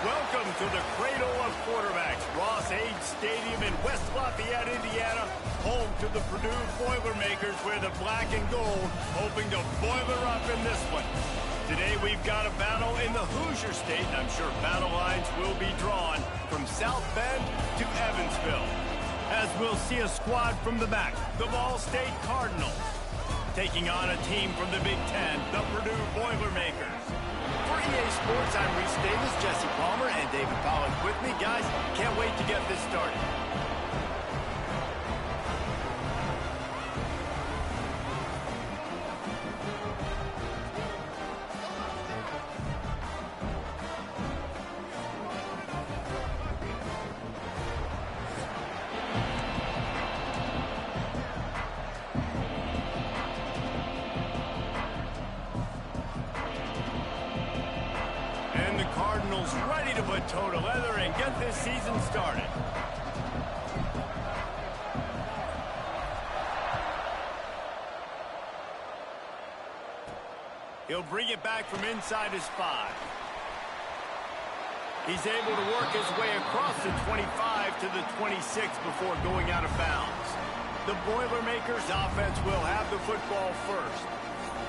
Welcome to the cradle of quarterbacks, Ross Age Stadium in West Lafayette, Indiana, home to the Purdue Boilermakers, where the black and gold hoping to boiler up in this one. Today we've got a battle in the Hoosier State, and I'm sure battle lines will be drawn from South Bend to Evansville. As we'll see a squad from the back, the Ball State Cardinals, taking on a team from the Big Ten, the Purdue Boilermakers. For EA Sports, I'm Reese Davis, Jesse Palmer, and David Pollack with me. Guys, can't wait to get this started. Cardinals ready to put toe to leather and get this season started. He'll bring it back from inside his 5. He's able to work his way across the 25 to the 26 before going out of bounds. The Boilermakers offense will have the football first.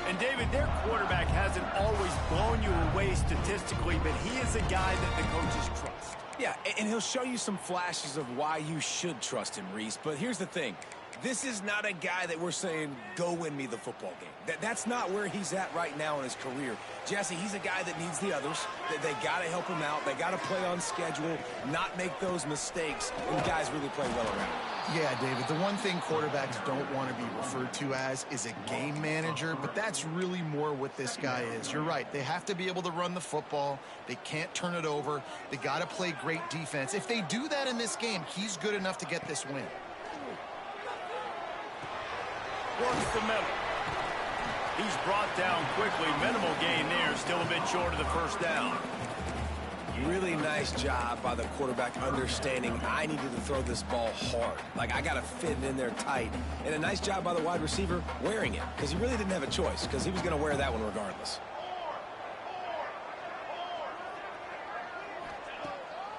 And, David, their quarterback hasn't always blown you away statistically, but he is a guy that the coaches trust. Yeah, and he'll show you some flashes of why you should trust him, Reese. But here's the thing. This is not a guy that we're saying, go win me the football game. That's not where he's at right now in his career. Jesse, he's a guy that needs the others. They got to help him out. They got to play on schedule, not make those mistakes, and guys really play well around him. Yeah, David, the one thing quarterbacks don't want to be referred to as is a game manager, but that's really more what this guy is. You're right. They have to be able to run the football. They can't turn it over. They got to play great defense. If they do that in this game, he's good enough to get this win. Works the middle. He's brought down quickly. Minimal gain there. Still a bit short of the first down. Really nice job by the quarterback understanding I needed to throw this ball hard. Like, I got to fit it in there tight. And a nice job by the wide receiver wearing it, because he really didn't have a choice, because he was going to wear that one regardless.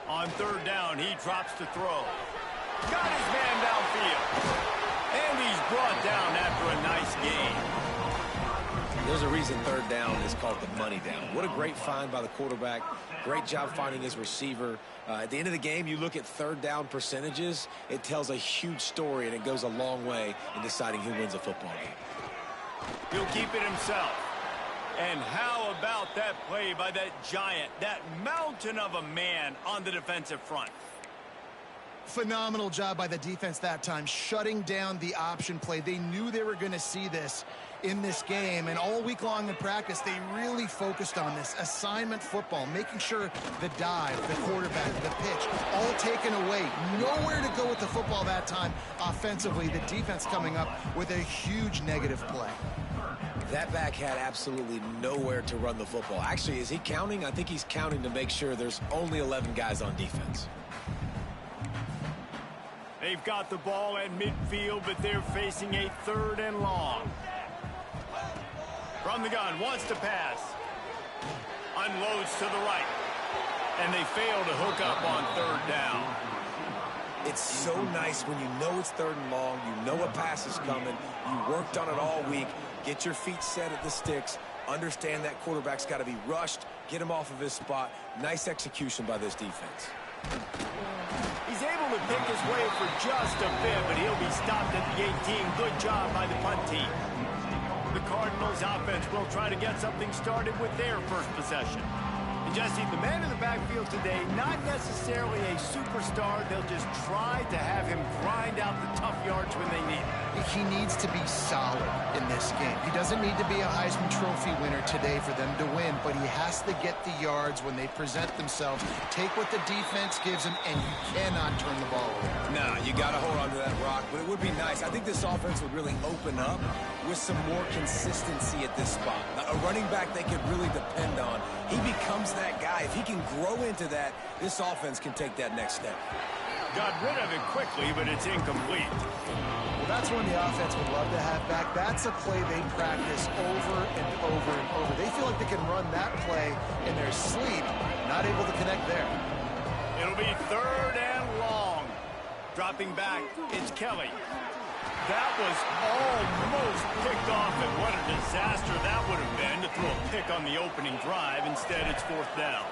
On third down, he drops to throw. Got his man downfield. And he's brought down after a nice gain. There's a reason third down is called the money down. What a great find by the quarterback. Great job finding his receiver. At the end of the game, you look at third down percentages. It tells a huge story, and it goes a long way in deciding who wins a football game. He'll keep it himself. And how about that play by that giant, that mountain of a man on the defensive front? Phenomenal job by the defense that time, shutting down the option play. They knew they were going to see this in this game, and all week long in practice, they really focused on this assignment football, making sure the dive, the quarterback, the pitch, all taken away. Nowhere to go with the football that time offensively. The defense coming up with a huge negative play. That back had absolutely nowhere to run the football. Actually, is he counting? I think he's counting to make sure there's only 11 guys on defense. They've got the ball at midfield, but they're facing a third and long. From the gun, wants to pass. Unloads to the right. And they fail to hook up on third down. It's so nice when you know it's third and long, you know a pass is coming, you worked on it all week, get your feet set at the sticks, understand that quarterback's got to be rushed, get him off of his spot. Nice execution by this defense. He's able to pick his way for just a bit, but he'll be stopped at the 18. Good job by the punt team. The Cardinals offense will try to get something started with their first possession. And Jesse, the man in the backfield today, not necessarily a superstar. They'll just try to have him grind out the tough yards when they need it. He needs to be solid in this game. He doesn't need to be a Heisman Trophy winner today for them to win, but he has to get the yards when they present themselves. Take what the defense gives him, and you cannot turn the ball over. Nah, you got to hold on to that rock, but it would be nice. I think this offense would really open up with some more consistency at this spot. A running back they could really depend on. He becomes that guy. If he can grow into to that, this offense can take that next step. Got rid of it quickly, but it's incomplete. Well, that's one the offense would love to have back. That's a play they practice over and over and over. They feel like they can run that play in their sleep, not able to connect there. It'll be 3rd and long. Dropping back, it's Kelly. That was almost picked off, and what a disaster that would have been to throw a pick on the opening drive. Instead, it's 4th down.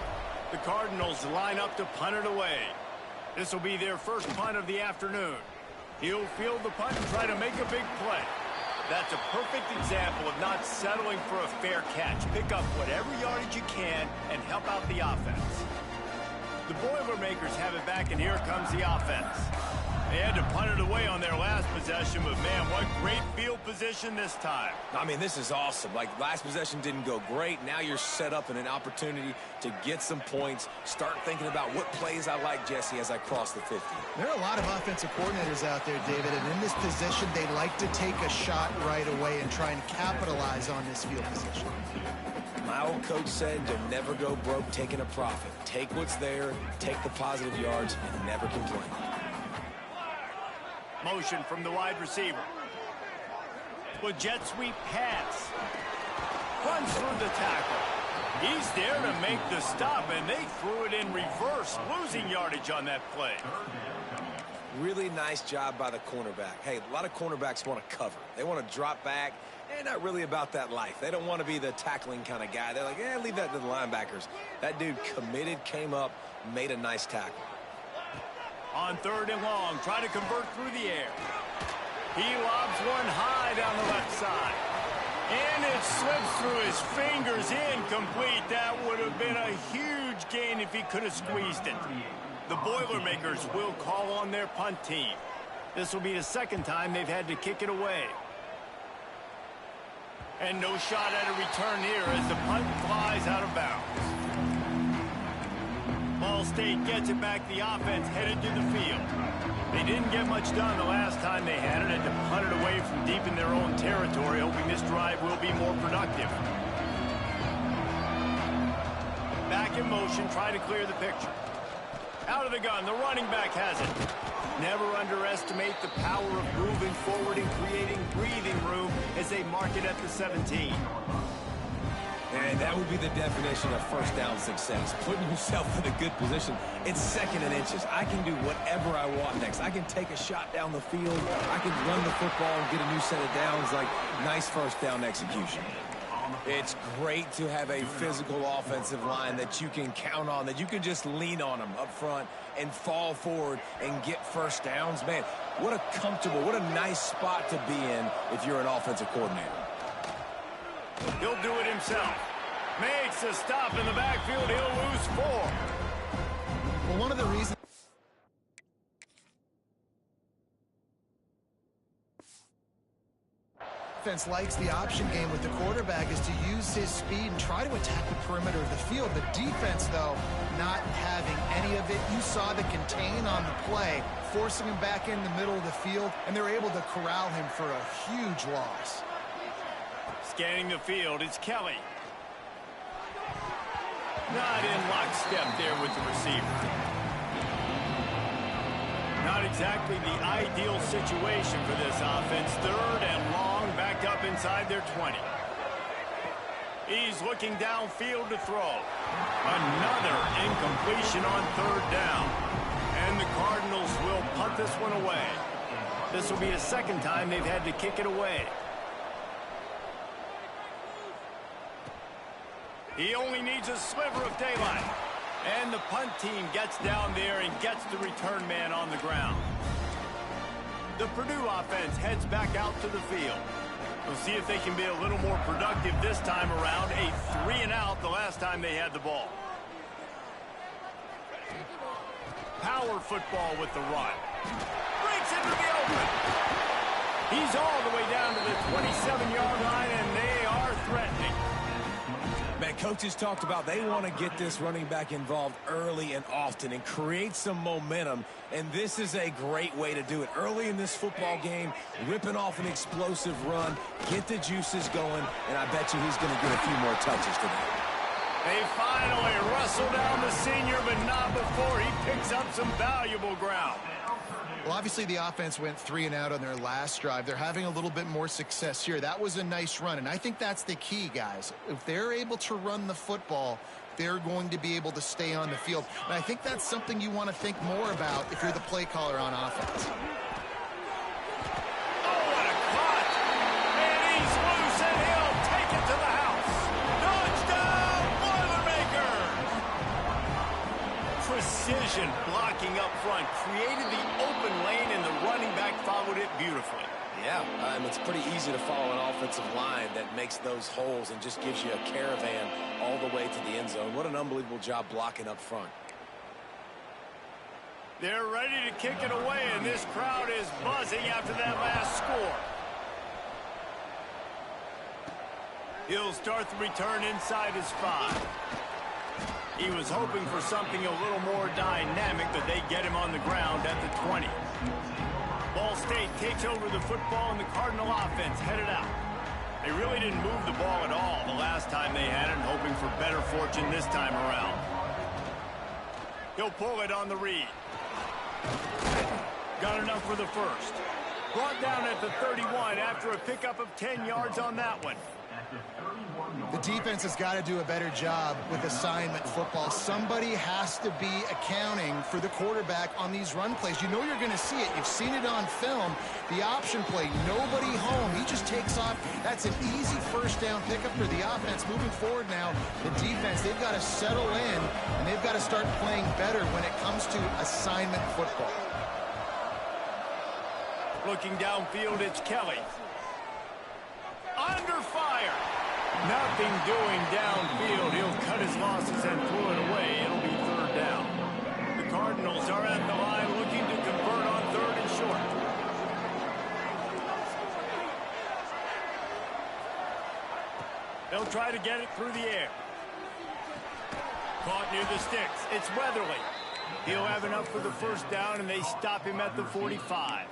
The Cardinals line up to punt it away. This will be their first punt of the afternoon. He'll field the punt and try to make a big play. That's a perfect example of not settling for a fair catch. Pick up whatever yardage you can and help out the offense. The Boilermakers have it back, and here comes the offense. They had to punt it away on their last possession, but man, what great field position this time. I mean, this is awesome. Like, last possession didn't go great. Now you're set up in an opportunity to get some points. Start thinking about what plays I like, Jesse, as I cross the 50. There are a lot of offensive coordinators out there, David, and in this position, they like to take a shot right away and try and capitalize on this field position. My old coach said you'll never go broke taking a profit. Take what's there, take the positive yards, and never complain. Motion from the wide receiver. With jet sweep pass. Runs through the tackle. He's there to make the stop, and they threw it in reverse, losing yardage on that play. Really nice job by the cornerback. Hey, a lot of cornerbacks want to cover. They want to drop back. They're not really about that life. They don't want to be the tackling kind of guy. They're like, yeah, leave that to the linebackers. That dude committed, came up, made a nice tackle. On 3rd and long, try to convert through the air. He lobs one high down the left side. And it slips through his fingers, incomplete. That would have been a huge gain if he could have squeezed it. The Boilermakers will call on their punt team. This will be the 2nd time they've had to kick it away. And no shot at a return here as the punt flies out of bounds. Ball State gets it back. The offense headed to the field. They didn't get much done the last time they had it. Had to punt it away from deep in their own territory, hoping this drive will be more productive. Back in motion, try to clear the picture. Out of the gun, the running back has it. Never underestimate the power of moving forward and creating breathing room as they mark it at the 17. And that would be the definition of first down success. Putting yourself in a good position. It's 2nd and inches. I can do whatever I want next. I can take a shot down the field. I can run the football and get a new set of downs. Like, nice first down execution. It's great to have a physical offensive line that you can count on, that you can just lean on them up front and fall forward and get first downs. Man, what a comfortable, what a nice spot to be in if you're an offensive coordinator. He'll do it himself. Makes a stop in the backfield. He'll lose 4. Well, one of the reasons offense likes the option game with the quarterback is to use his speed and try to attack the perimeter of the field. The defense, though, not having any of it. You saw the contain on the play, forcing him back in the middle of the field, and they're able to corral him for a huge loss. Scanning the field, it's Kelly. Not in lockstep there with the receiver. Not exactly the ideal situation for this offense. 3rd and long, back up inside their 20. He's looking downfield to throw. Another incompletion on 3rd down. And the Cardinals will punt this one away. This will be the 2nd time they've had to kick it away. He only needs a sliver of daylight. And the punt team gets down there and gets the return man on the ground. The Purdue offense heads back out to the field. We'll see if they can be a little more productive this time around. A 3-and-out the last time they had the ball. Power football with the run. Breaks into the open. He's all the way down to the 27-yard line, and they are threatening. Man, coaches talked about they want to get this running back involved early and often and create some momentum, and this is a great way to do it. Early in this football game, ripping off an explosive run, get the juices going, and I bet you he's going to get a few more touches today. They finally wrestle down the senior, but not before he picks up some valuable ground. Well, obviously the offense went 3 and out on their last drive. They're having a little bit more success here. That was a nice run, and I think that's the key, guys. If they're able to run the football, they're going to be able to stay on the field. And I think that's something you want to think more about if you're the play caller on offense. Precision blocking up front created the open lane, and the running back followed it beautifully. Yeah, and it's pretty easy to follow an offensive line that makes those holes and just gives you a caravan all the way to the end zone. What an unbelievable job blocking up front. They're ready to kick it away, and this crowd is buzzing after that last score. He'll start the return inside his 5. He was hoping for something a little more dynamic, but they get him on the ground at the 20. Ball State takes over the football, and the Cardinal offense headed out. They really didn't move the ball at all the last time they had it, hoping for better fortune this time around. He'll pull it on the read. Got enough for the first. Brought down at the 31 after a pickup of 10 yards on that one. The defense has got to do a better job with assignment football. Somebody has to be accounting for the quarterback on these run plays. You know you're going to see it. You've seen it on film. The option play, nobody home. He just takes off. That's an easy first down pickup for the offense. Moving forward now, the defense, they've got to settle in, and they've got to start playing better when it comes to assignment football. Looking downfield, it's Kelly. Under fire. Nothing doing downfield. He'll cut his losses and pull it away. It'll be 3rd down. The Cardinals are at the line looking to convert on 3rd and short. They'll try to get it through the air. Caught near the sticks. It's Weatherly. He'll have enough for the first down, and they stop him at the 45.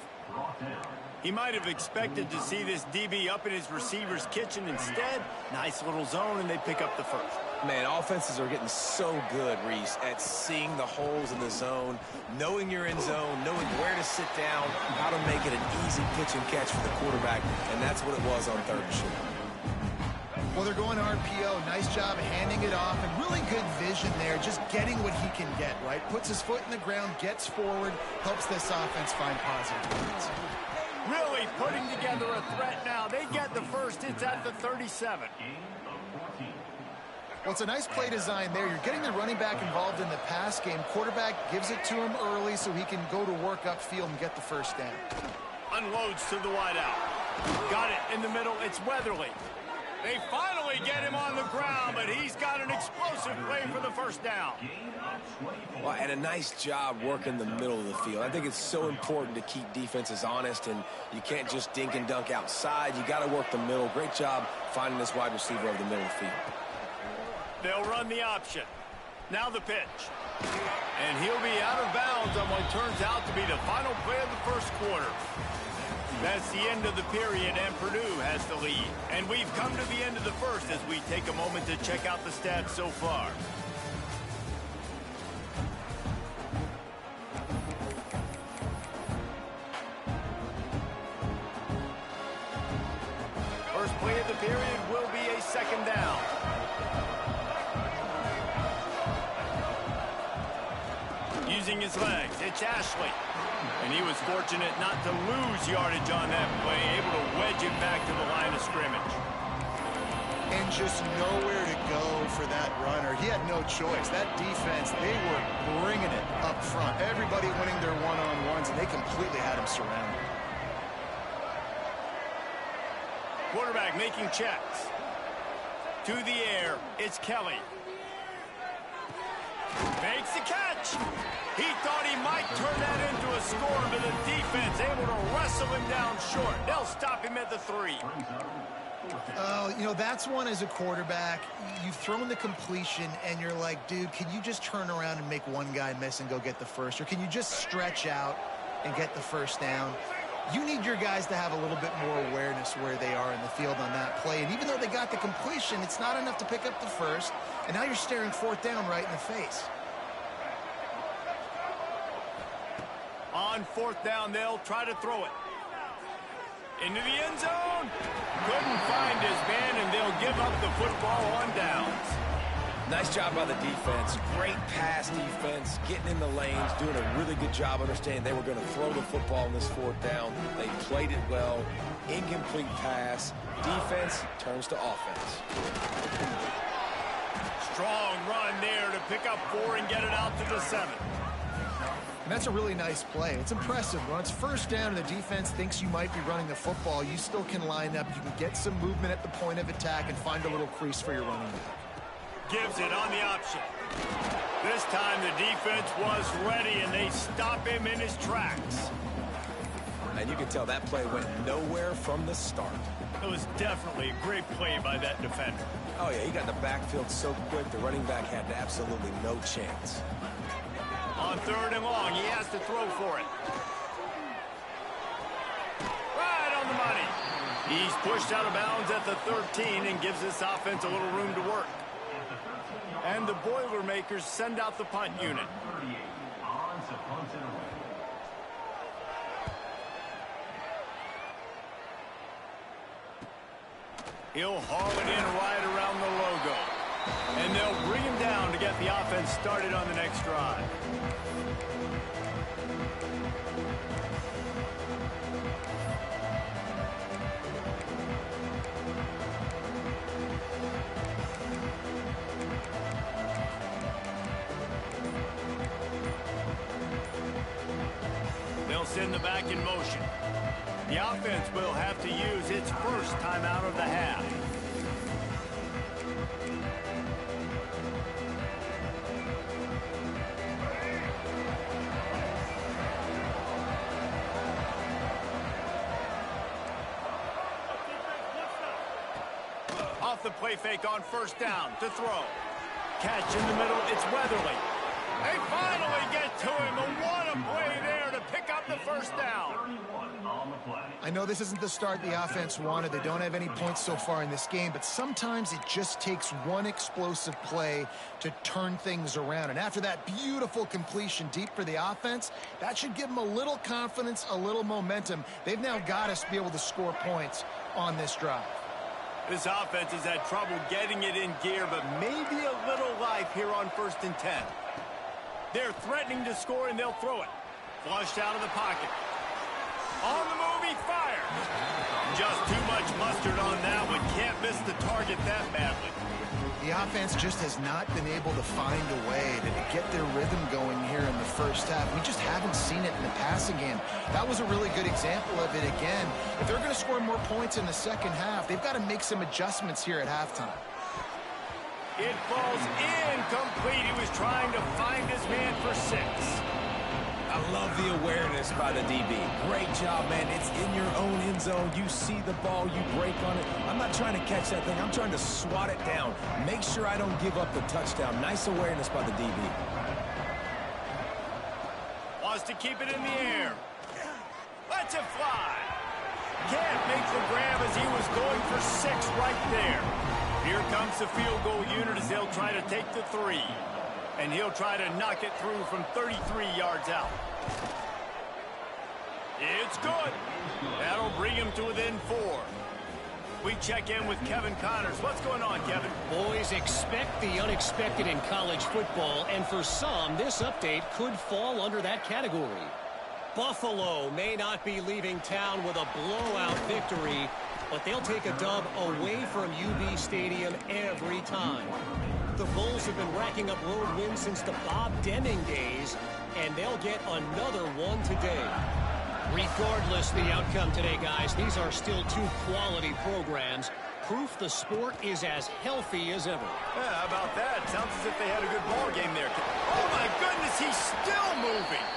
He might have expected to see this DB up in his receiver's kitchen. Instead, nice little zone, and they pick up the first. Man, offenses are getting so good, Reese, at seeing the holes in the zone, knowing you're in zone, knowing where to sit down, how to make it an easy pitch and catch for the quarterback, and that's what it was on 3rd and short. Well, they're going RPO. Nice job handing it off, and really good vision there, just getting what he can get, right? Puts his foot in the ground, gets forward, helps this offense find positive points. Really putting together a threat now. They get the first. It's at the 37. Well, it's a nice play design there. You're getting the running back involved in the pass game. Quarterback gives it to him early so he can go to work upfield and get the first down. Unloads to the wideout. Got it in the middle. It's Weatherly. They finally get him on the ground, but he's got an explosive play for the first down. Well, and a nice job working the middle of the field. I think it's so important to keep defenses honest, and you can't just dink and dunk outside. You got to work the middle. Great job finding this wide receiver over the middle of the field. They'll run the option. Now the pitch. And he'll be out of bounds on what turns out to be the final play of the first quarter. That's the end of the period, and Purdue has the lead. And we've come to the end of the first as we take a moment to check out the stats so far. First play of the period will be a 2nd down. Using his legs, it's Ashley. And he was fortunate not to lose yardage on that play, able to wedge it back to the line of scrimmage. And just nowhere to go for that runner. He had no choice. That defense, they were bringing it up front. Everybody winning their one-on-ones, and they completely had him surrounded. Quarterback making checks. To the air, it's Kelly. Makes the catch. He thought he might turn that into a score, but the defense able to wrestle him down short. They'll stop him at the 3. You know, that's one as a quarterback. You've thrown the completion, and you're like, dude, can you just turn around and make one guy miss and go get the first? Or can you just stretch out and get the first down? You need your guys to have a little bit more awareness where they are in the field on that play. And even though they got the completion, it's not enough to pick up the first. And now you're staring 4th down right in the face. On fourth down, they'll try to throw it. Into the end zone. Couldn't find his man, and they'll give up the football on downs. Nice job by the defense. Great pass defense, getting in the lanes, doing a really good job understanding they were going to throw the football on this fourth down. They played it well. Incomplete pass. Defense turns to offense. Strong run there to pick up 4 and get it out to the 7. And that's a really nice play. It's impressive. When it's first down and the defense thinks you might be running the football, you still can line up. You can get some movement at the point of attack and find a little crease for your running back. Gives it on the option. This time the defense was ready, and they stop him in his tracks. And you can tell that play went nowhere from the start. It was definitely a great play by that defender. Oh, yeah, he got in the backfield so quick, the running back had absolutely no chance. On 3rd and long, he has to throw for it. Right on the money. He's pushed out of bounds at the 13 and gives this offense a little room to work. And the Boilermakers send out the punt unit. He'll haul it in right around the logo. And they'll bring him down to get the offense started on the next drive. They'll send the back in motion. The offense will have to use its first timeout of the half. Off the play fake on 1st down to throw. Catch in the middle, it's Weatherly. They finally get to him. What a play there to pick up the 1st down. I know this isn't the start the offense wanted. They don't have any points so far in this game, but sometimes it just takes one explosive play to turn things around. And after that beautiful completion deep for the offense, that should give them a little confidence, a little momentum. They've now got us to be able to score points on this drive. This offense has had trouble getting it in gear, but maybe a little life here on 1st and 10. They're threatening to score, and they'll throw it. Flushed out of the pocket. On the move, he fires. Just too much mustard on that one. Can't miss the target that badly. The offense just has not been able to find a way to get their rhythm going here in the first half. We just haven't seen it in the passing game. That was a really good example of it again. If they're going to score more points in the second half, they've got to make some adjustments here at halftime. It falls incomplete. He was trying to find his man for 6. I love the awareness by the DB. Great job, man. It's in your own end zone. You see the ball, you break on it. I'm not trying to catch that thing. I'm trying to swat it down. Make sure I don't give up the touchdown. Nice awareness by the DB. Wants to keep it in the air. Lets it fly. Can't make the grab as he was going for 6 right there. Here comes the field goal unit as they'll try to take the 3. And he'll try to knock it through from 33 yards out. It's good. That'll bring him to within 4. We check in with Kevin Connors. What's going on, Kevin? Boys, expect the unexpected in college football, and for some, this update could fall under that category. Buffalo may not be leaving town with a blowout victory, but they'll take a dub away from UB Stadium every time. The Bulls have been racking up road wins since the Bob Deming days, and they'll get another one today. Regardless the outcome today, guys, these are still 2 quality programs. Proof the sport is as healthy as ever. Yeah, how about that? Sounds as if they had a good ball game there. Oh, my goodness, he's still moving.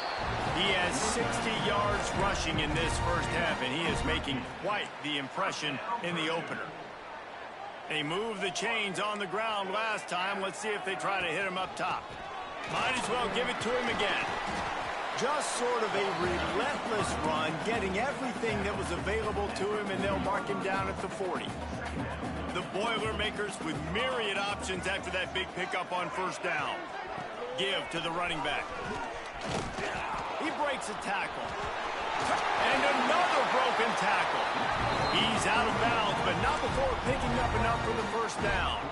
He has 60 yards rushing in this first half, and he is making quite the impression in the opener. They moved the chains on the ground last time. Let's see if they try to hit him up top. Might as well give it to him again. Just sort of a relentless run, getting everything that was available to him, and they'll mark him down at the 40. The Boilermakers with myriad options after that big pickup on 1st down. Give to the running back. He breaks a tackle. And another broken tackle. He's out of bounds, but not before picking up enough for the first down.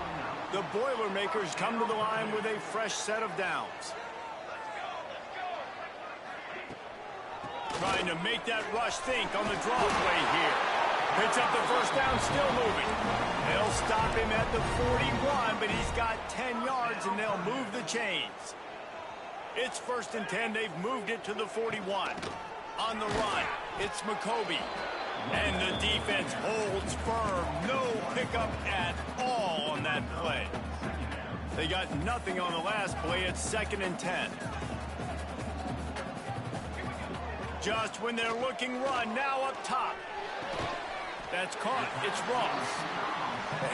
The Boilermakers come to the line with a fresh set of downs. Trying to make that rush think on the draw play here. Picks up the first down, still moving. They'll stop him at the 41, but he's got 10 yards, and they'll move the chains. It's 1st and 10. They've moved it to the 41. On the run, it's McCoby. And the defense holds firm. No pickup at all on that play. They got nothing on the last play. It's 2nd and 10. Just when they're looking run, now up top. That's caught. It's Ross.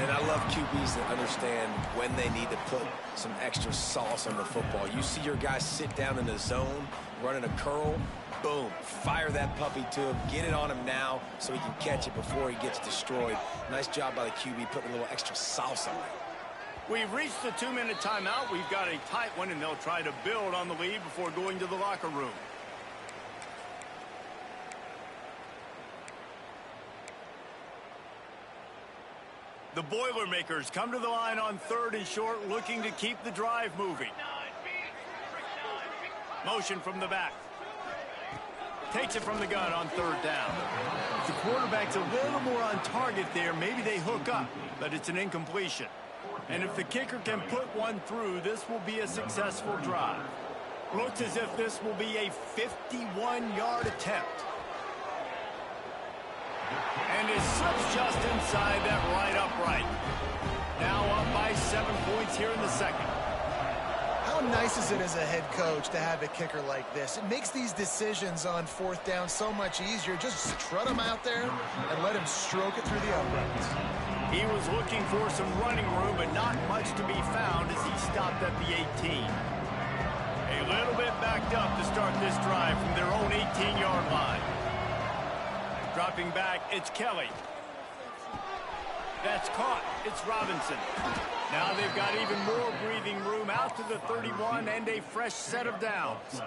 And I love QBs that understand when they need to put some extra sauce on the football. You see your guys sit down in the zone, running a curl, boom, fire that puppy to him, get it on him now so he can catch it before he gets destroyed. Nice job by the QB putting a little extra sauce on it. We've reached the 2-minute timeout. We've got a tight one, and they'll try to build on the lead before going to the locker room. The Boilermakers come to the line on 3rd and short, looking to keep the drive moving. Motion from the back. Takes it from the gun on 3rd down. If the quarterback's a little more on target there, maybe they hook up, but it's an incompletion. And if the kicker can put one through, this will be a successful drive. Looks as if this will be a 51-yard attempt. And it slips just inside that right upright. Now up by 7 points here in the second. How nice is it as a head coach to have a kicker like this? It makes these decisions on 4th down so much easier. Just strut him out there and let him stroke it through the uprights. He was looking for some running room, but not much to be found as he stopped at the 18. A little bit backed up to start this drive from their own 18-yard line. Dropping back, it's Kelly. That's caught. It's Robinson. Now they've got even more breathing room out to the 31 and a fresh set of downs.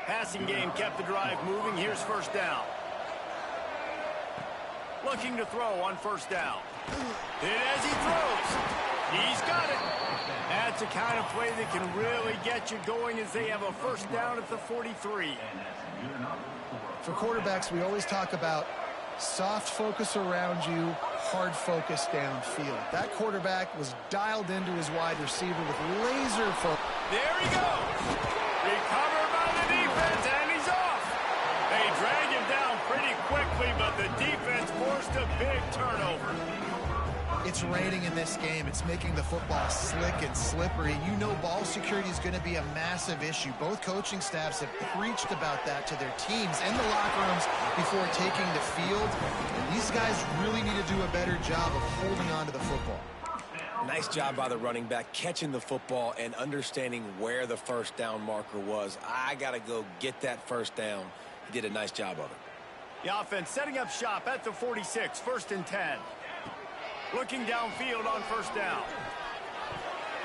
Passing game kept the drive moving. Here's 1st down. Looking to throw on 1st down. And as he throws, he's got it. That's a kind of play that can really get you going as they have a 1st down at the 43. For quarterbacks, we always talk about soft focus around you, hard focus downfield. That quarterback was dialed into his wide receiver with laser focus. There he goes. Recovered by the defense, and he's off. They drag him down pretty quickly, but the defense forced a big turnover. It's raining in this game. It's making the football slick and slippery. You know ball security is going to be a massive issue. Both coaching staffs have preached about that to their teams and the locker rooms before taking the field. And these guys really need to do a better job of holding on to the football. Nice job by the running back, catching the football and understanding where the 1st down marker was. I got to go get that 1st down. He did a nice job of it. The offense setting up shop at the 46, 1st and 10. Looking downfield on 1st down.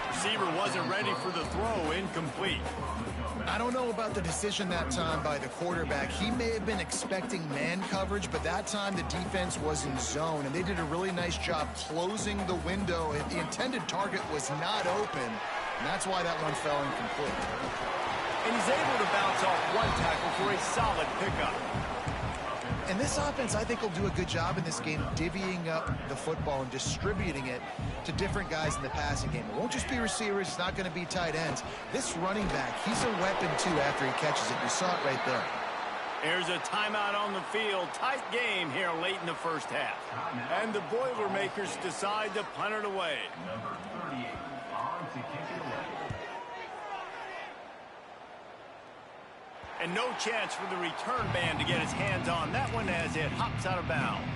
Receiver wasn't ready for the throw, incomplete. I don't know about the decision that time by the quarterback. He may have been expecting man coverage, but that time the defense was in zone, and they did a really nice job closing the window. The intended target was not open, and that's why that one fell incomplete. And he's able to bounce off one tackle for a solid pickup. And this offense, I think, will do a good job in this game divvying up the football and distributing it to different guys in the passing game. It won't just be receivers. It's not going to be tight ends. This running back, he's a weapon, too, after he catches it. You saw it right there. Here's a timeout on the field. Tight game here late in the 1st half. And the Boilermakers decide to punt it away. Number 38 on to kick it away. And no chance for the return man to get his hands on that one as it hops out of bounds.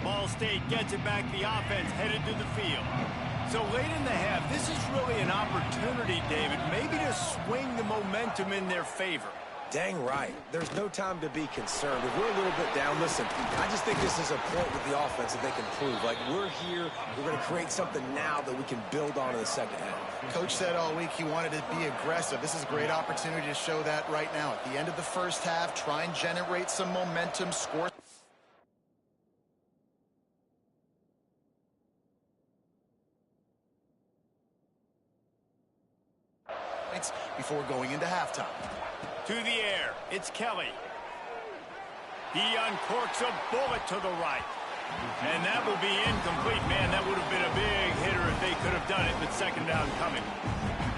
Ball State gets it back. The offense headed to the field. So late in the half, this is really an opportunity, David, maybe to swing the momentum in their favor. Dang right. There's no time to be concerned. If we're a little bit down, listen, I just think this is a point with the offense that they can prove. Like, we're here, we're going to create something now that we can build on in the second half. Coach said all week he wanted to be aggressive. This is a great opportunity to show that right now. At the end of the first half, try and generate some momentum, score. Before going into halftime. To the air, it's Kelly. He uncorks a bullet to the right. And that will be incomplete. Man, that would have been a big hitter if they could have done it, but second down coming.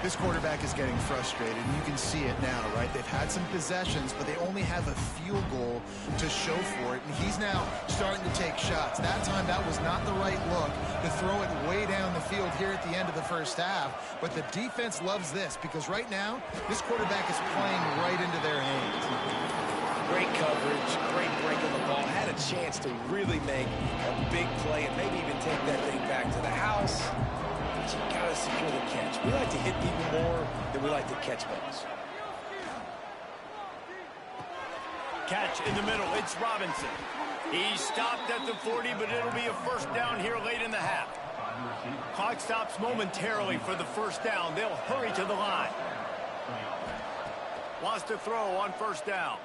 This quarterback is getting frustrated, and you can see it now, right? They've had some possessions, but they only have a field goal to show for it, and he's now starting to take shots. That time, that was not the right look to throw it way down the field here at the end of the first half, but the defense loves this because right now, this quarterback is playing right into their hands. Great coverage, great break of the ball, had a chance to really make a big play and maybe even take that thing back to the house. You gotta secure the catch. We like to hit people more than we like to catch balls. Catch in the middle. It's Robinson. He stopped at the 40, but it'll be a first down here late in the half. Clock stops momentarily for the first down. They'll hurry to the line. Wants to throw on first down.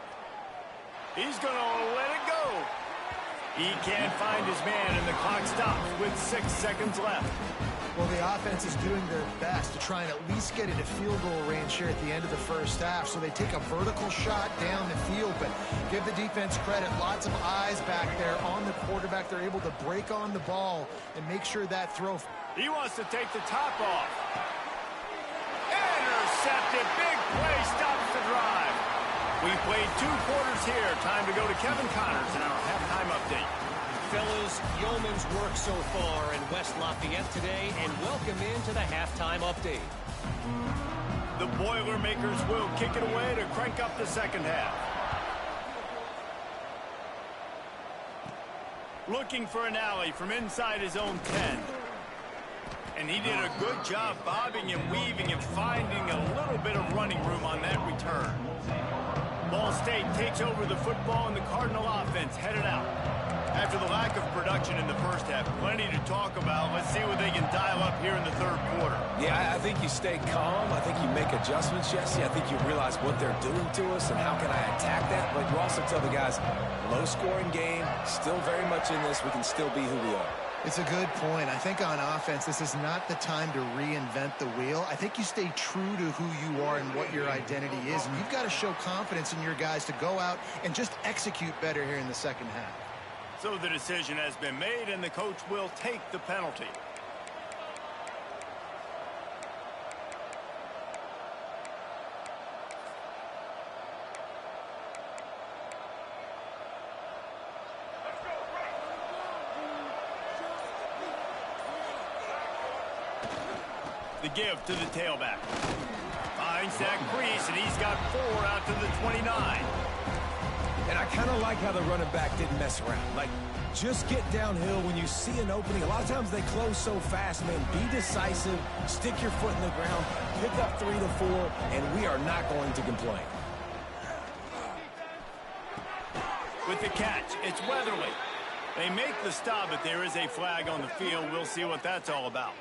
He's going to let it go. He can't find his man, and the clock stops with 6 seconds left. Well, the offense is doing their best to try and at least get into field goal range here at the end of the first half. So they take a vertical shot down the field, but give the defense credit. Lots of eyes back there on the quarterback. They're able to break on the ball and make sure that throw. He wants to take the top off. Intercepted. Big play stops the drive. We played 2 quarters here. Time to go to Kevin Connors in our halftime update. Fellas, yeoman's work so far in West Lafayette today, and welcome into the halftime update. The Boilermakers will kick it away to crank up the second half. Looking for an alley from inside his own 10. And he did a good job bobbing and weaving and finding a little bit of running room on that return. Ball State takes over the football, and the Cardinal offense headed out. After the lack of production in the first half, plenty to talk about. Let's see what they can dial up here in the third quarter. Yeah, I think you stay calm. I think you make adjustments, Jesse. I think you realize what they're doing to us and how can I attack that. But you also tell the guys, low-scoring game, still very much in this. We can still be who we are. It's a good point. I think on offense, this is not the time to reinvent the wheel. I think you stay true to who you are and what your identity is. And you've got to show confidence in your guys to go out and just execute better here in the second half. So the decision has been made, and the coach will take the penalty. The give to the tailback. Finds that crease, and he's got 4 out to the 29. And I kind of like how the running back didn't mess around. Like, just get downhill when you see an opening. A lot of times they close so fast, man. Be decisive, stick your foot in the ground, pick up 3 to 4, and we are not going to complain. With the catch, it's Weatherly. They make the stop, but there is a flag on the field. We'll see what that's all about.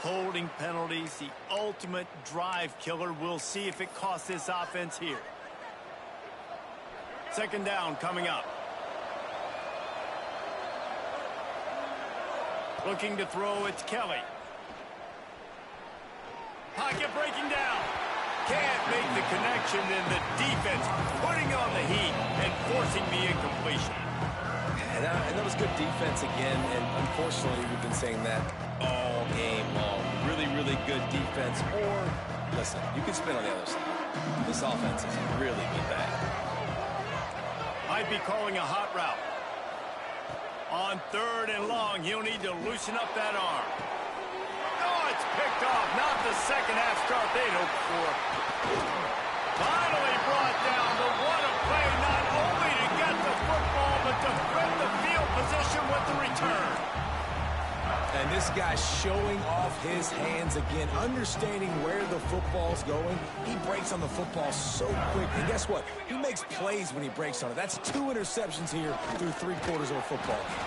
Holding penalties, the ultimate drive killer. We'll see if it costs this offense here. Second down coming up. Looking to throw, it's Kelly. Pocket breaking down. Can't make the connection, and the defense putting on the heat and forcing the incompletion. And that was good defense again, and unfortunately we've been saying that all game long. Really, really good defense. Or, listen, you can spin on the other side. This offense has really been bad. Might be calling a hot route. On 3rd and long, he'll need to loosen up that arm. Oh, it's picked off. Not the second half start they'd hoped for. Finally brought down, but what a play, not only to get the football, but to flip the field position with the return. And this guy's showing off his hands again, understanding where the football's going. He breaks on the football so quick. And guess what? He makes plays when he breaks on it. That's 2 interceptions here through 3/4 of a football game.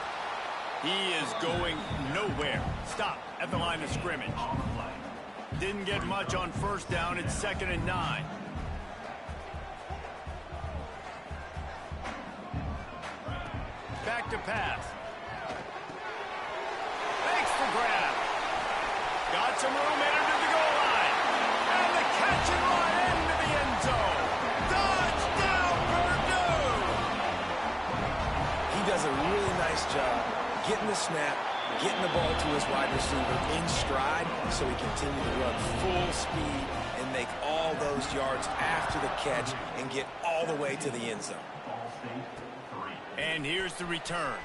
He is going nowhere. Stop at the line of scrimmage. Didn't get much on first down. It's 2nd and 9. Back to pass. Makes the grab. Got some room headed to the goal line. And the catch and run into the end zone. Touchdown, Purdue! He does a really nice job getting the snap, getting the ball to his wide receiver in stride so he continues to run full speed and make all those yards after the catch and get all the way to the end zone. And here's the return.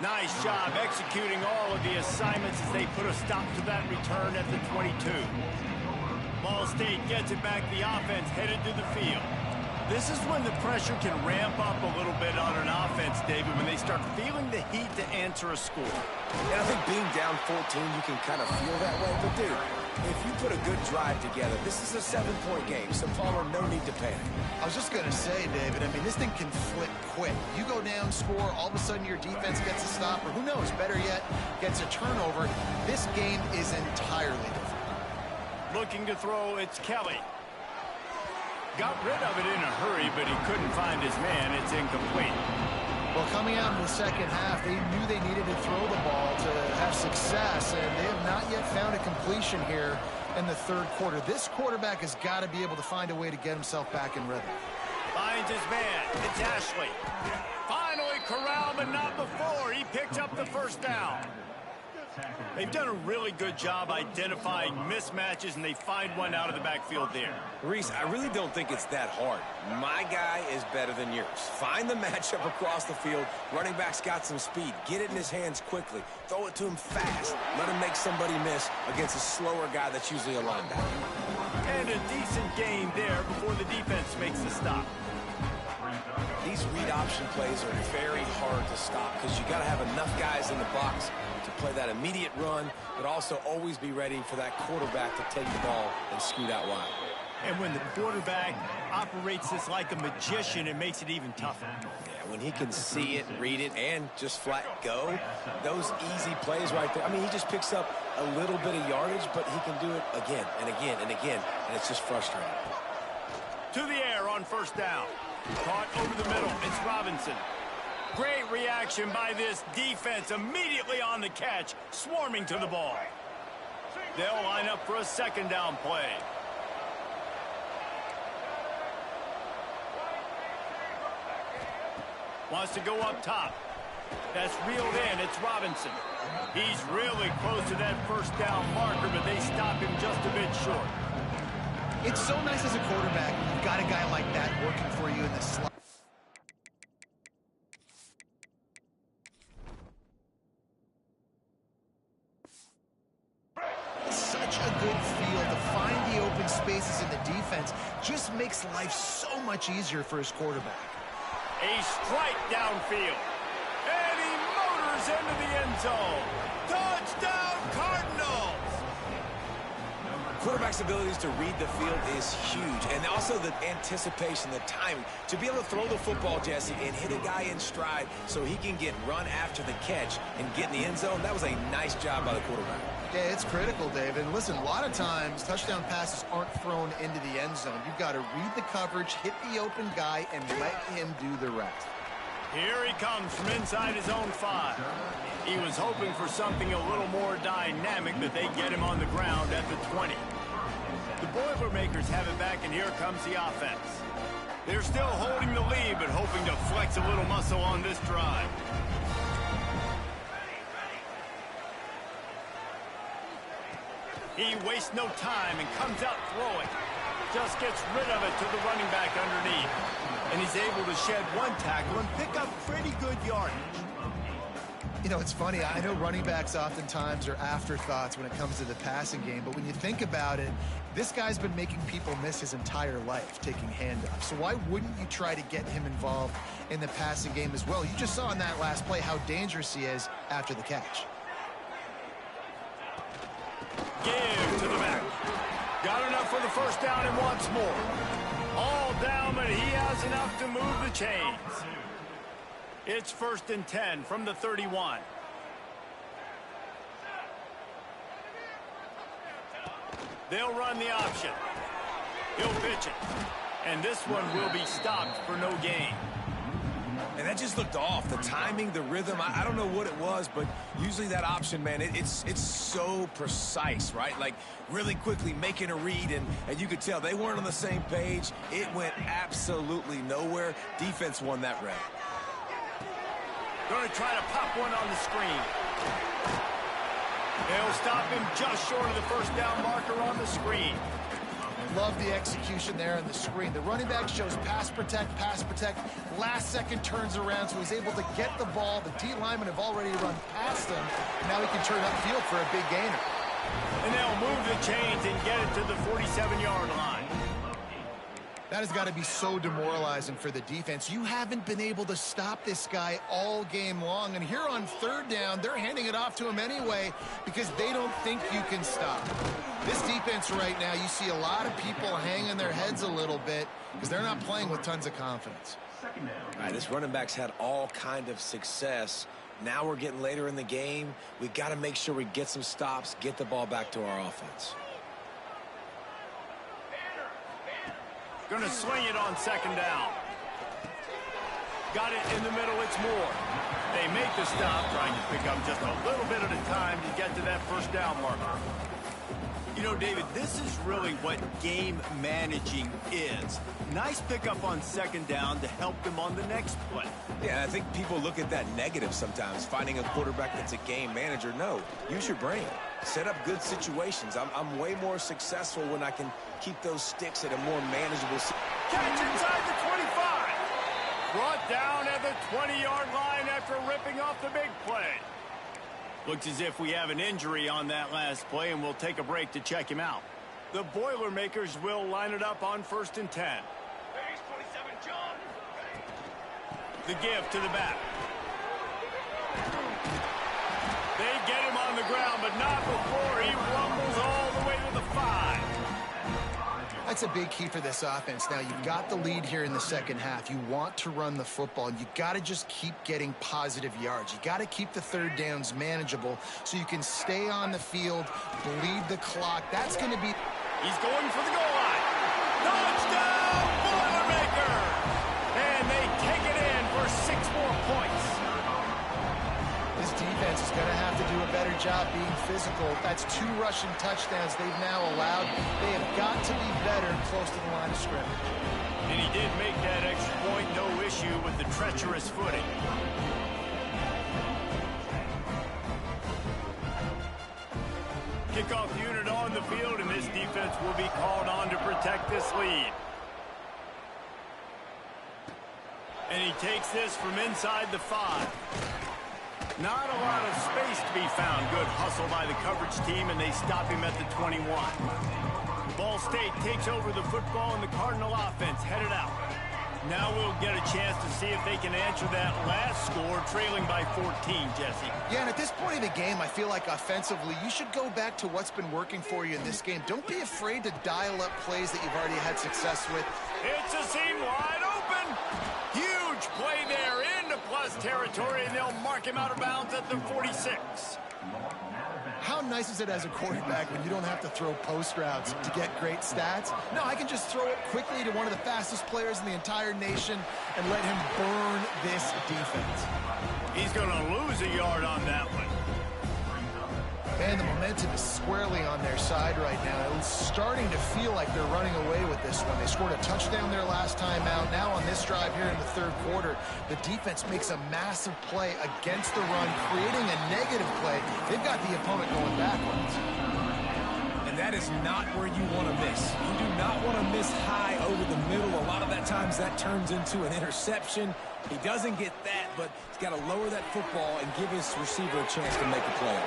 Nice job executing all of the assignments as they put a stop to that return at the 22. Ball State gets it back. The offense headed to the field. This is when the pressure can ramp up a little bit on an offense, David, when they start feeling the heat to answer a score. And I think being down 14, you can kind of feel that way. But, dude, if you put a good drive together, this is a 7-point game, so Palmer, no need to panic. I was just going to say, David, I mean, this thing can flip quick. You go down, score, all of a sudden your defense gets a stop, or who knows, better yet, gets a turnover. This game is entirely different. Looking to throw, it's Kelly. Got rid of it in a hurry, but he couldn't find his man. It's incomplete. Well, coming out in the second half, they knew they needed to throw the ball to have success, and they have not yet found a completion here in the 3rd quarter. This quarterback has got to be able to find a way to get himself back in rhythm. Finds his man. It's Ashley. Finally corralled, but not before. He picked up the first down. They've done a really good job identifying mismatches, and they find one out of the backfield there. Reese, I really don't think it's that hard. My guy is better than yours. Find the matchup across the field. Running back's got some speed. Get it in his hands quickly. Throw it to him fast. Let him make somebody miss against a slower guy that's usually a linebacker. And a decent game there before the defense makes the stop. These read option plays are very hard to stop because you got to have enough guys in the box to play that immediate run, but also always be ready for that quarterback to take the ball and scoot out wide. And when the quarterback operates this like a magician, it makes it even tougher. Yeah, when he can see it, read it, and just flat go, those easy plays right there. I mean, he just picks up a little bit of yardage, but he can do it again and again and again, and it's just frustrating. To the air on first down. Caught over the middle. It's Robinson. Great reaction by this defense. Immediately on the catch, swarming to the ball. They'll line up for a 2nd down play. Wants to go up top. That's reeled in. It's Robinson. He's really close to that first down marker, but they stop him just a bit short. It's so nice as a quarterback. You've got a guy like that working for you in the slot. Such a good feel to find the open spaces in the defense. Just makes life so much easier for his quarterback. A strike downfield. And he motors into the end zone. Touchdown, Cardinals! Quarterback's abilities to read the field is huge, and also the anticipation, the timing. To be able to throw the football, Jesse, and hit a guy in stride so he can get run after the catch and get in the end zone, that was a nice job by the quarterback. Yeah, it's critical, David. And listen, a lot of times touchdown passes aren't thrown into the end zone. You've got to read the coverage, hit the open guy, and let him do the rest. Here he comes from inside his own 5. He was hoping for something a little more dynamic, but they get him on the ground at the 20. The Boilermakers have it back, and here comes the offense. They're still holding the lead, but hoping to flex a little muscle on this drive. He wastes no time and comes out throwing. Just gets rid of it to the running back underneath. And he's able to shed one tackle and pick up pretty good yardage. You know, it's funny. I know running backs oftentimes are afterthoughts when it comes to the passing game, but when you think about it, this guy's been making people miss his entire life taking handoffs. So why wouldn't you try to get him involved in the passing game as well? You just saw in that last play how dangerous he is after the catch. Give to the back. Got enough for the first down and wants more. All down, but he has enough to move the chains. It's 1st and 10 from the 31. They'll run the option. He'll pitch it. And this one will be stopped for no gain. And that just looked off. The timing, the rhythm, I don't know what it was, but usually that option, man, it's so precise, right? Like really quickly making a read, and you could tell they weren't on the same page. It went absolutely nowhere. Defense won that rep. Going to try to pop one on the screen. They'll stop him just short of the first down marker on the screen. Love the execution there on the screen. The running back shows pass protect. Last second turns around, so he's able to get the ball. The D linemen have already run past him. Now he can turn upfield for a big gainer. And they'll move the chains and get it to the 47-yard line. That has got to be so demoralizing for the defense. You haven't been able to stop this guy all game long. And here on 3rd down, they're handing it off to him anyway because they don't think you can stop. This defense right now, you see a lot of people hanging their heads a little bit because they're not playing with tons of confidence. All right, this running back's had all kind of success. Now we're getting later in the game. We got to make sure we get some stops, get the ball back to our offense. Going to swing it on 2nd down. Got it in the middle. It's Moore. They make the stop, trying to pick up just a little bit at a time to get to that first down marker. You know, David, this is really what game managing is. Nice pickup on 2nd down to help them on the next play. Yeah, I think people look at that negative sometimes, finding a quarterback that's a game manager. No, use your brain. Set up good situations. I'm way more successful when I can keep those sticks at a more manageable... Catch inside the 25. Brought down at the 20-yard line after ripping off the big play. Looks as if we have an injury on that last play, and we'll take a break to check him out. The Boilermakers will line it up on 1st and 10. The give to the back. They get him on the ground, but not before he rumbles all the way to the 5. That's a big key for this offense. Now, you've got the lead here in the second half. You want to run the football, and you got to just keep getting positive yards. You got to keep the 3rd downs manageable so you can stay on the field, bleed the clock. That's going to be... He's going for the goal line. Touchdown, Boilermakers! And they take it in for 6 more points. This defense is going to have to do a better job being physical. That's 2 rushing touchdowns they've now allowed. They have got to be better close to the line of scrimmage. And he did make that extra point, no issue with the treacherous footing. Kickoff unit on the field, and this defense will be called on to protect this lead. And he takes this from inside the 5. Not a lot of space to be found. Good hustle by the coverage team, and they stop him at the 21. Ball State takes over the football, and the Cardinal offense headed out. Now we'll get a chance to see if they can answer that last score, trailing by 14, Jesse. Yeah, and at this point in the game, I feel like offensively, you should go back to what's been working for you in this game. Don't be afraid to dial up plays that you've already had success with. It's a seam wide open. Huge play there into plus territory, and they'll mark him out of bounds at the 46. How nice is it as a quarterback when you don't have to throw post routes to get great stats? No, I can just throw it quickly to one of the fastest players in the entire nation and let him burn this defense. He's going to lose a yard on that one. Man, the momentum is squarely on their side right now. It's starting to feel like they're running away with this one. They scored a touchdown their last time out. Now on this drive here in the 3rd quarter, the defense makes a massive play against the run, creating a negative play. They've got the opponent going backwards. And that is not where you want to miss. You do not want to miss high over the middle. A lot of that times that turns into an interception. He doesn't get that, but he's got to lower that football and give his receiver a chance to make a play.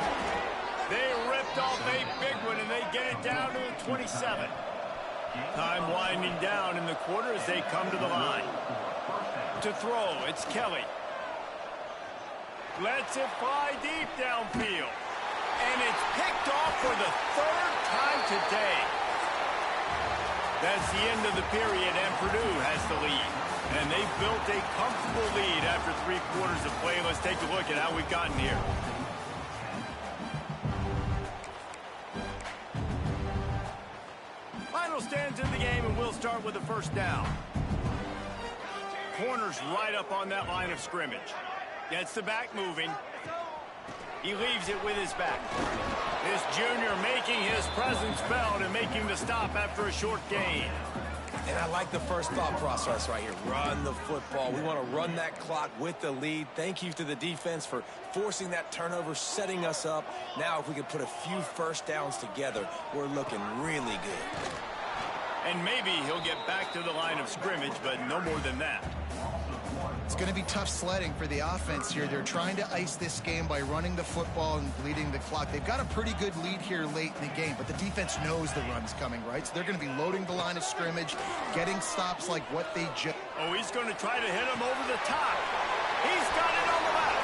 They ripped off a big one, and they get it down to the 27. Time winding down in the quarter as they come to the line. To throw, it's Kelly. Lets it fly deep downfield. And it's picked off for the third time today. That's the end of the period, and Purdue has the lead. And they built a comfortable lead after 3 quarters of play. Let's take a look at how we've gotten here. Final stands in the game, and we'll start with the first down. Corner's right up on that line of scrimmage. Gets the back moving. He leaves it with his back. This junior making his presence felt and making the stop after a short gain. And I like the first thought process right here. Run the football. We want to run that clock with the lead. Thank you to the defense for forcing that turnover, setting us up. Now if we can put a few first downs together, we're looking really good. And maybe he'll get back to the line of scrimmage, but no more than that. It's going to be tough sledding for the offense here. They're trying to ice this game by running the football and bleeding the clock. They've got a pretty good lead here late in the game, but the defense knows the run's coming, right? So they're going to be loading the line of scrimmage, getting stops like what they just... Oh, he's going to try to hit him over the top. He's got it on the left.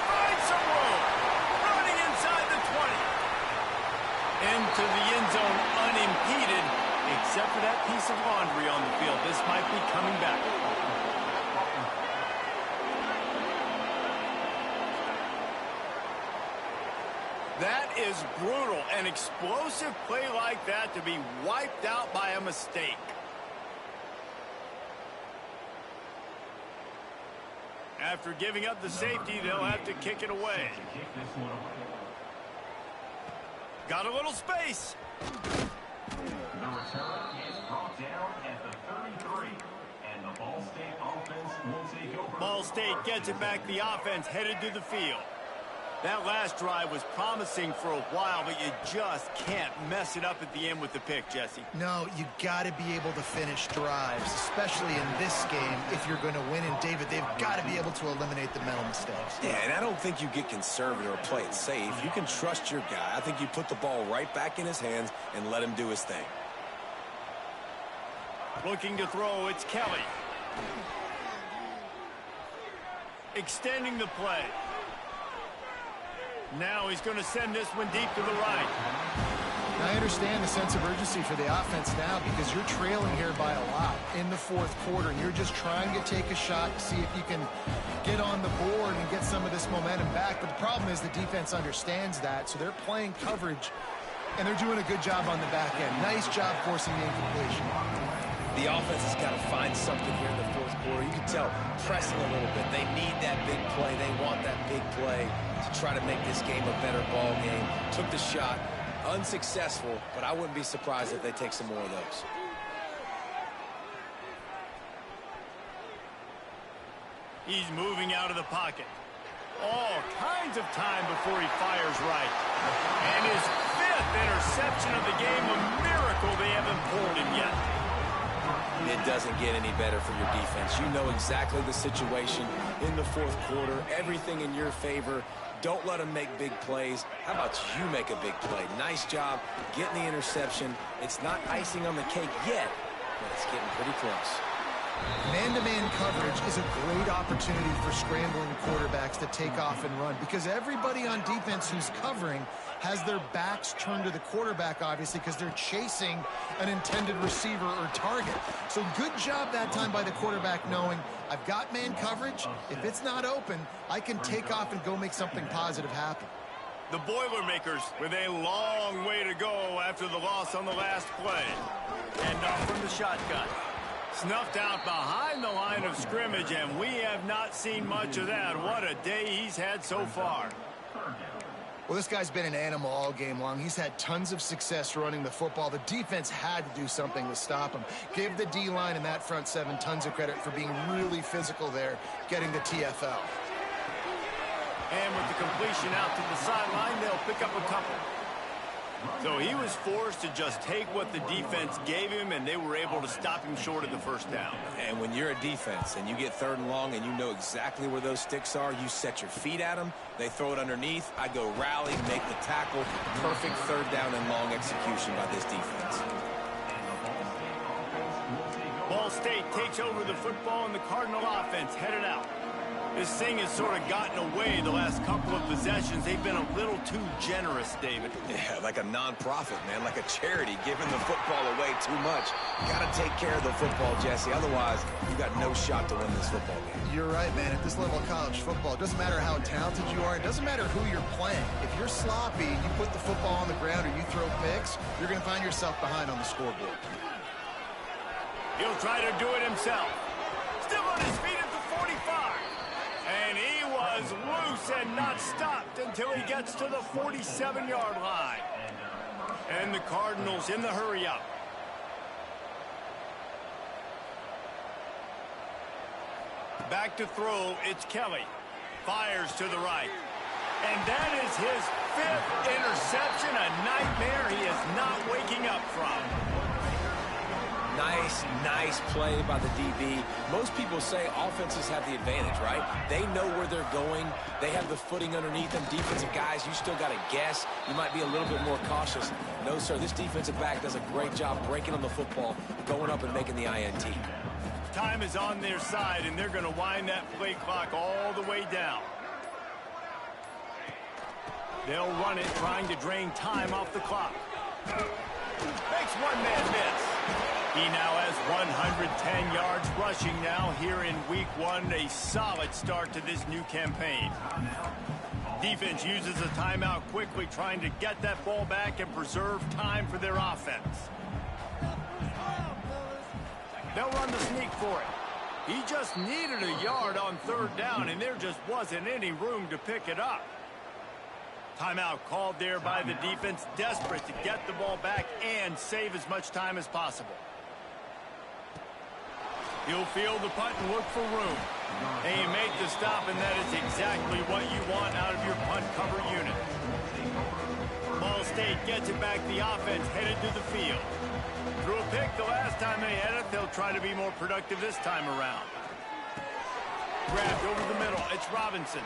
Finds some room. Running inside the 20. Into the end zone unimpeded, except for that piece of laundry on the field. This might be coming back. That is brutal. An explosive play like that to be wiped out by a mistake. After giving up the safety, they'll have to kick it away. Got a little space. The return is brought down at the 33. And the Ball State offense will take over. Ball State gets it back. The offense headed to the field. That last drive was promising for a while, but you just can't mess it up at the end with the pick, Jesse. No, you got to be able to finish drives, especially in this game if you're going to win. And, David, they've got to be able to eliminate the mental mistakes. Yeah, and I don't think you get conservative or play it safe. You can trust your guy. I think you put the ball right back in his hands and let him do his thing. Looking to throw, it's Kelly. Extending the play. Now he's going to send this one deep to the right. Now, I understand the sense of urgency for the offense now because you're trailing here by a lot in the fourth quarter, and you're just trying to take a shot to see if you can get on the board and get some of this momentum back. But the problem is the defense understands that, so they're playing coverage, and they're doing a good job on the back end. Nice job forcing the incompletion. The offense has got to find something here in the fourth quarter. You can tell pressing a little bit. They need that big play. They want that big play to try to make this game a better ball game. Took the shot. Unsuccessful, but I wouldn't be surprised if they take some more of those. He's moving out of the pocket. All kinds of time before he fires right. And his 5th interception of the game, a miracle they haven't pulled him yet. It doesn't get any better for your defense. You know exactly the situation in the fourth quarter. Everything in your favor. Don't let them make big plays. How about you make a big play? Nice job getting the interception. It's not icing on the cake yet, but it's getting pretty close. Man-to-man coverage is a great opportunity for scrambling quarterbacks to take off and run because everybody on defense who's covering has their backs turned to the quarterback, obviously, because they're chasing an intended receiver or target. So good job that time by the quarterback knowing I've got man coverage. If it's not open, I can take off and go make something positive happen. The Boilermakers with a long way to go after the loss on the last play. And off from the shotgun. Snuffed out behind the line of scrimmage, and we have not seen much of that. What a day he's had so far. Well, this guy's been an animal all game long. He's had tons of success running the football. The defense had to do something to stop him. Give the D-line and that front 7 tons of credit for being really physical there, getting the TFL. And with the completion out to the sideline, they'll pick up a couple. So he was forced to just take what the defense gave him, and they were able to stop him short of the first down. And when you're a defense and you get 3rd and long and you know exactly where those sticks are, you set your feet at them, they throw it underneath, I go rally, make the tackle. Perfect 3rd down and long execution by this defense. Ball State takes over the football, and the Cardinal offense headed out. This thing has sort of gotten away the last couple of possessions. They've been a little too generous, David. Yeah, like a non-profit, man, like a charity, giving the football away too much. You got to take care of the football, Jesse. Otherwise, you got no shot to win this football game. You're right, man. At this level of college football, it doesn't matter how talented you are. It doesn't matter who you're playing. If you're sloppy, you put the football on the ground or you throw picks, you're going to find yourself behind on the scoreboard. He'll try to do it himself. Still on his feet at the 45. And he was loose and not stopped until he gets to the 47-yard line. And the Cardinals in the hurry-up. Back to throw, it's Kelly. Fires to the right. And that is his 5th interception, a nightmare he is not waking up from. Nice play by the DB. Most people say offenses have the advantage, right? They know where they're going. They have the footing underneath them. Defensive guys, you still got to guess. You might be a little bit more cautious. No, sir, this defensive back does a great job breaking on the football, going up and making the INT. Time is on their side, and they're going to wind that play clock all the way down. They'll run it, trying to drain time off the clock. Makes one man miss. He now has 110 yards rushing now here in week 1. A solid start to this new campaign. Defense uses a timeout quickly, trying to get that ball back and preserve time for their offense. They'll run the sneak for it. He just needed a yard on 3rd down, and there just wasn't any room to pick it up. Timeout called there by the defense, desperate to get the ball back and save as much time as possible. He'll field the punt and look for room. And you make the stop, and that is exactly what you want out of your punt cover unit. Ball State gets it back. The offense headed to the field. Threw a pick the last time they had it. They'll try to be more productive this time around. Grabbed over the middle. It's Robinson.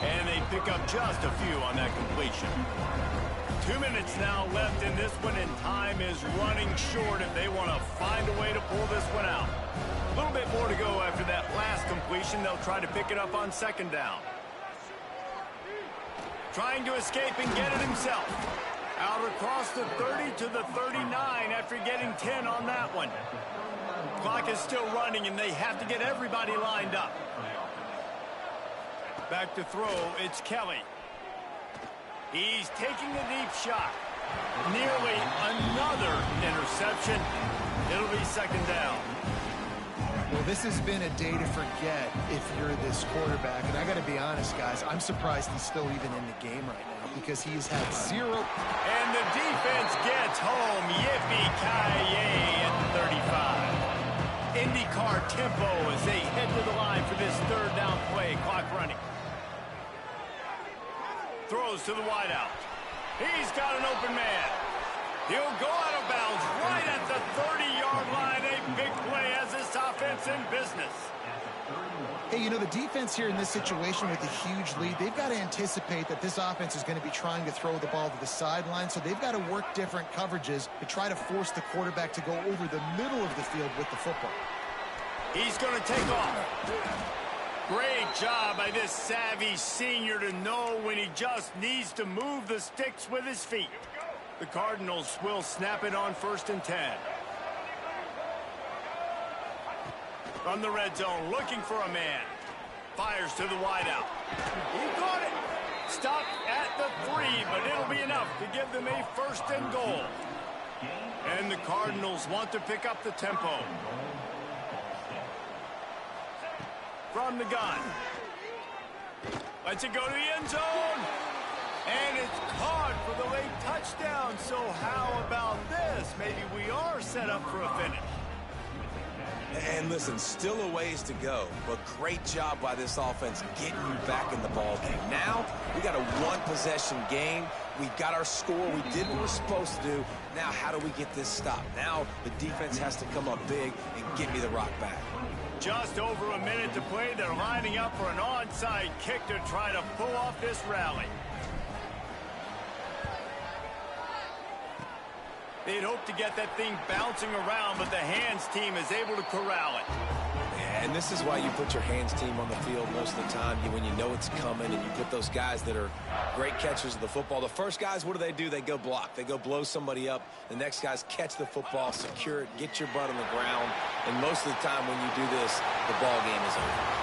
And they pick up just a few on that completion. 2 minutes now left in this one, and time is running short if they want to find a way to pull this one out. A little bit more to go after that last completion. They'll try to pick it up on 2nd down. Trying to escape and get it himself. Out across the 30 to the 39 after getting 10 on that one. Clock is still running, and they have to get everybody lined up. Back to throw, it's Kelly. He's taking a deep shot. Nearly another interception. It'll be 2nd down. Well, this has been a day to forget if you're this quarterback. And I got to be honest, guys, I'm surprised he's still even in the game right now because he's had 0. And the defense gets home. Yippee-ki-yay at the 35. IndyCar tempo as they head to the line for this 3rd down play. Clock running. Throws to the wideout. He's got an open man. He'll go out of bounds right at the 30-yard line. A big play as this offense in business. Hey, you know, the defense here in this situation with a huge lead, they've got to anticipate that this offense is going to be trying to throw the ball to the sideline, so they've got to work different coverages to try to force the quarterback to go over the middle of the field with the football. He's going to take off. Great job by this savvy senior to know when he just needs to move the sticks with his feet. The Cardinals will snap it on 1st and 10. From the red zone, looking for a man. Fires to the wideout. He got it. Stopped at the 3, but it'll be enough to give them a 1st and goal. And the Cardinals want to pick up the tempo. From the gun. Lets it go to the end zone. And it's caught for the late touchdown. So how about this? Maybe we are set up for a finish. And listen, still a ways to go, but great job by this offense getting you back in the ball game. Now, we got a one-possession game. We got our score. We did what we're supposed to do. Now, how do we get this stopped? Now, the defense has to come up big and get me the rock back. Just over a minute to play. They're lining up for an onside kick to try to pull off this rally. They'd hope to get that thing bouncing around, but the hands team is able to corral it. And this is why you put your hands team on the field most of the time, when you know it's coming, and you put those guys that are great catchers of the football. The first guys, what do? They go block. They go blow somebody up. The next guys catch the football, secure it, get your butt on the ground. And most of the time when you do this, the ball game is over.